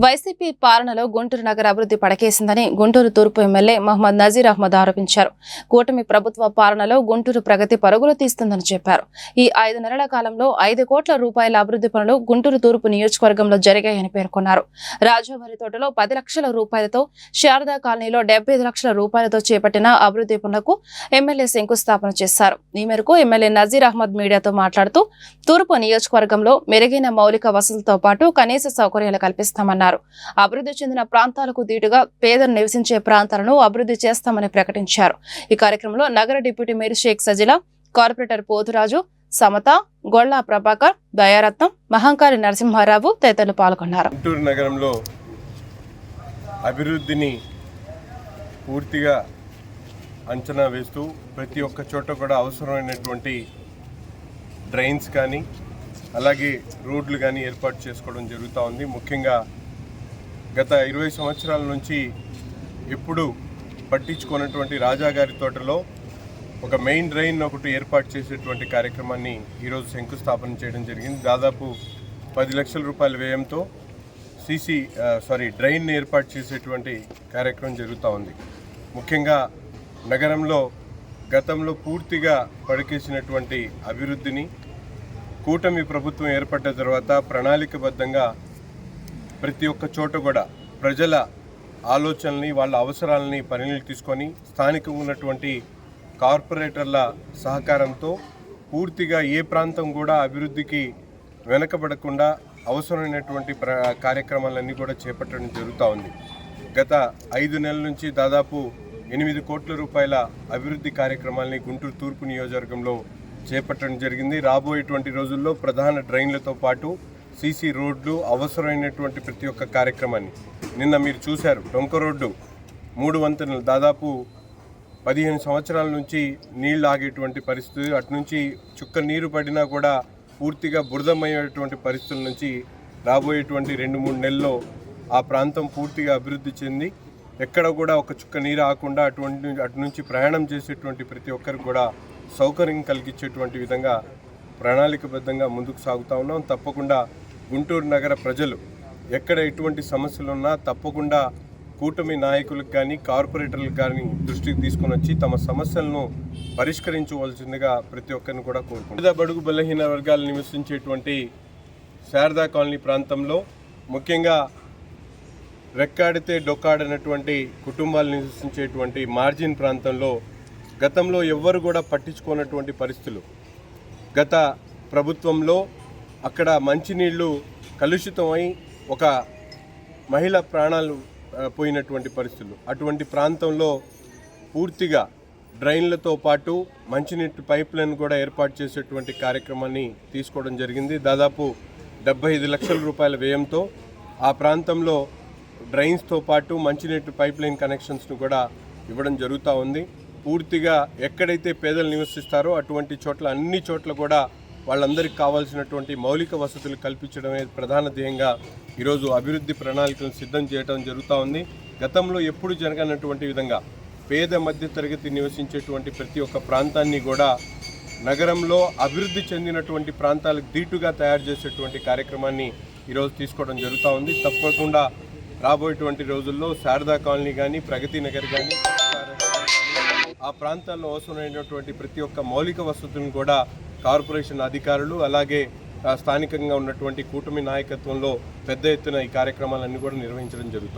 YCP పాలనలో గుంటూరు నగర అభివృద్ధి పడకేసిందని గుంటూరు తూర్పు ఎమ్మెల్యే మహమ్మద్ నజీర్ అహ్మద్ ఆరోపించారు. కూటమి ప్రభుత్వ పాలనలో గుంటూరు ప్రగతి పరుగులు తీస్తుందని చెప్పారు. ఈ 5 నెలల కాలంలో 5 కోట్ల రూపాయల అభివృద్ధి పనులు గుంటూరు తూర్పు నియోజకవర్గంలో జరిగాయని పేర్కొన్నారు. రాజావారి తోటలో 10 లక్షల రూపాయలతో, శారదా కాలనీలో 75 లక్షల రూపాయలతో చేపట్టిన అభివృద్ధి పనులకు ఎమ్మెల్యే శంకుస్థాపన చేశారు. ఈ మేరకు ఎమ్మెల్యే నజీర్ అహ్మద్ మీడియాతో మాట్లాడుతూ తూర్పు నియోజకవర్గంలో మెరుగైన మౌలిక వసతులతో పాటు కనీస సౌకర్యాలు కల్పిస్తామన్నారు. అభివృద్ధి చెందిన ప్రాంతాలకు దీటుగా పేదలు నివసించే ప్రాంతాలను అభివృద్ధి చేస్తామని ప్రకటించారు. ఈ కార్యక్రమంలో నగర deputy mayor Shaik Sajila, corporator Poturaju, Samatha, Golla Prabhakar, Dayaratnam, Mahankari Narasimha Rao తదితరులు పాల్గొన్నారు. గుంటూరు నగరంలో అభివృద్ధిని పూర్తిగా అంచనా వేస్తూ ప్రతి ఒక్క చోట కూడా అవసరమైనటువంటి డ్రైన్స్ కానీ అలాగే రోడ్లు కానీ ఏర్పాటు చేసుకోవడం జరుగుతూ ఉంది. ముఖ్యంగా గత 20 సంవత్సరాల నుంచి ఎప్పుడు పట్టించుకున్నటువంటి రాజాగారి తోటలో ఒక మెయిన్ డ్రైన్ ఒకటి ఏర్పాటు చేసేటువంటి కార్యక్రమాన్ని ఈరోజు శంకుస్థాపన చేయడం జరిగింది. దాదాపు 10 లక్షల రూపాయల వ్యయంతో డ్రైన్ ఏర్పాటు చేసేటువంటి కార్యక్రమం జరుగుతూ ఉంది. ముఖ్యంగా నగరంలో గతంలో పూర్తిగా పడికేసినటువంటి అభివృద్ధిని కూటమి ప్రభుత్వం ఏర్పడ్డ తర్వాత ప్రణాళికబద్ధంగా ప్రతి ఒక్క చోట కూడా ప్రజల ఆలోచనల్ని, వాళ్ళ అవసరాలని పరిగణలోకి తీసుకొని స్థానికంగా ఉన్నటువంటి కార్పొరేటర్ల సహకారంతో పూర్తిగా ఏ ప్రాంతం కూడా అభివృద్ధికి వెనకబడకుండా అవసరమైనటువంటి కార్యక్రమాలన్నీ కూడా చేపట్టడం జరుగుతూ ఉంది. గత 5 నెలల నుంచి దాదాపు 8 కోట్ల రూపాయల అభివృద్ధి కార్యక్రమాలని గుంటూరు తూర్పు నియోజకవర్గంలో చేపట్టడం జరిగింది. రాబోయేటువంటి రోజుల్లో ప్రధాన డ్రైన్లతో పాటు సీసీ రోడ్లు, అవసరమైనటువంటి ప్రతి ఒక్క కార్యక్రమాన్ని నిన్న మీరు చూశారు. డొంక రోడ్డు 3 వంతెనలు దాదాపు 15 సంవత్సరాల నుంచి నీళ్లు ఆగేటువంటి పరిస్థితి, అటు నుంచి చుక్క నీరు పడినా కూడా పూర్తిగా బురదమయ్యేటువంటి పరిస్థితుల నుంచి రాబోయేటువంటి 2-3 నెలల్లో ఆ ప్రాంతం పూర్తిగా అభివృద్ధి చెంది ఎక్కడ కూడా ఒక చుక్క నీరు ఆకుండా అటు నుంచి ప్రయాణం చేసేటువంటి ప్రతి ఒక్కరికి కూడా సౌకర్యం కలిగించేటువంటి విధంగా ప్రణాళికబద్ధంగా ముందుకు సాగుతూ ఉన్నాం. తప్పకుండా గుంటూరు నగర ప్రజలు ఎక్కడ ఎటువంటి సమస్యలు ఉన్నా తప్పకుండా కూటమి నాయకులకు కానీ కార్పొరేటర్లకు కానీ దృష్టికి తీసుకొని వచ్చి తమ సమస్యలను పరిష్కరించవలసిందిగా ప్రతి ఒక్కరిని కూడా కోరుకుంటున్నాం. బడుగు బలహీన వర్గాలు నివసించేటువంటి శారదా కాలనీ ప్రాంతంలో ముఖ్యంగా రెక్కాడితే డొక్కాడనటువంటి కుటుంబాలు నివసించేటువంటి మార్జిన్ ప్రాంతంలో గతంలో ఎవ్వరు కూడా పట్టించుకున్నటువంటి పరిస్థితులు, గత ప్రభుత్వంలో అక్కడ మంచినీళ్లు కలుషితమై ఒక మహిళ ప్రాణాలు పోయినటువంటి పరిస్థితులు, అటువంటి ప్రాంతంలో పూర్తిగా డ్రైన్లతో పాటు మంచినీటి పైప్ లైన్ కూడా ఏర్పాటు చేసేటువంటి కార్యక్రమాన్ని తీసుకోవడం జరిగింది. దాదాపు 75 లక్షల రూపాయల వ్యయంతో ఆ ప్రాంతంలో డ్రైన్స్తో పాటు మంచినీటి పైప్ లైన్ కనెక్షన్స్ను కూడా ఇవ్వడం జరుగుతూ ఉంది. పూర్తిగా ఎక్కడైతే పేదలు నివసిస్తారో అటువంటి చోట్ల అన్ని చోట్ల కూడా వాళ్ళందరికీ కావాల్సినటువంటి మౌలిక వసతులు కల్పించడమే ప్రధాన ధ్యేయంగా ఈరోజు అభివృద్ధి ప్రణాళికలను సిద్ధం చేయడం జరుగుతూ ఉంది. గతంలో ఎప్పుడు జరగనటువంటి విధంగా పేద మధ్యతరగతి నివసించేటువంటి ప్రతి ఒక్క ప్రాంతాన్ని కూడా నగరంలో అభివృద్ధి చెందినటువంటి ప్రాంతాలకు దీటుగా తయారు చేసేటువంటి కార్యక్రమాన్ని ఈరోజు తీసుకోవడం జరుగుతూ ఉంది. తప్పకుండా రాబోయేటువంటి రోజుల్లో శారదా కాలనీ కానీ, ప్రగతి నగర్ కానీ, ఆ ప్రాంతాల్లో అవసరమైనటువంటి ప్రతి ఒక్క మౌలిక వసతులను కూడా కార్పొరేషన్ అధికారులు అలాగే స్థానికంగా ఉన్నటువంటి కూటమి నాయకత్వంలో పెద్ద ఎత్తున ఈ కార్యక్రమాలన్నీ కూడా నిర్వహించడం జరుగుతుంది.